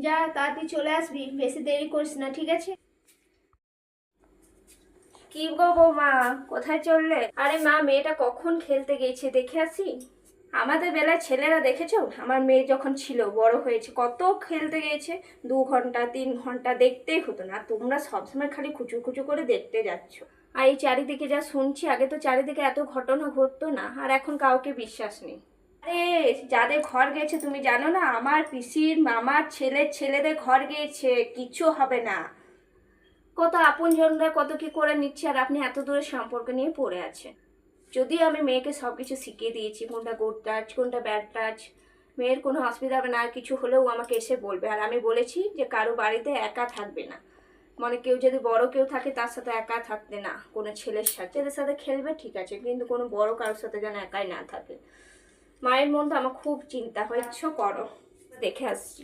যা তাড়াতাড়ি চলে আসবি, বেশি দেরি করিস না, ঠিক আছে? কি গো বৌমা, কোথায় চললে? আরে মা, মেয়েটা কখন খেলতে গেছে, দেখে আসি। আমাদের বেলায় ছেলেরা দেখেছো, আমার মেয়ে যখন ছিল বড় হয়েছে কত খেলতে গিয়েছে, 2 ঘন্টা 3 ঘন্টা দেখতেই হতো না। তোমরা সবসময় খালি খুচু খুচু করে দেখতে যাচ্ছ। আর এই চারিদিকে যা শুনছি, আগে তো চারিদিকে এত ঘটনা ঘটতো না, আর এখন কাউকে বিশ্বাস নেই। আরে যাদের ঘর গেছে তুমি জানো না, আমার পিসির মামার ছেলেদের ঘর গিয়েছে, কিচ্ছু হবে না। কত আপনজনরা কত কি করে নিচ্ছে, আর আপনি এত দূরের সম্পর্ক নিয়ে পড়ে আছেন। যদিও আমি মেয়েকে সবকিছু শিখিয়ে দিয়েছি, কোনটা গুড টাচ কোনটা ব্যাড টাচ, মেয়ের কোনো অসুবিধা হবে না, আর কিছু হলেও আমাকে এসে বলবে। আর আমি বলেছি যে কারো বাড়িতে একা থাকবে না, মানে কেউ যদি বড় কেউ থাকে তার সাথে একা থাকতে না, কোনো ছেলের সাথে, ছেলের সাথে খেলবে ঠিক আছে, কিন্তু কোনো বড় কারোর সাথে যেন একাই না থাকে। মায়ের মন তো আমার খুব চিন্তা হয়, ইচ্ছা করো, দেখে আসছি।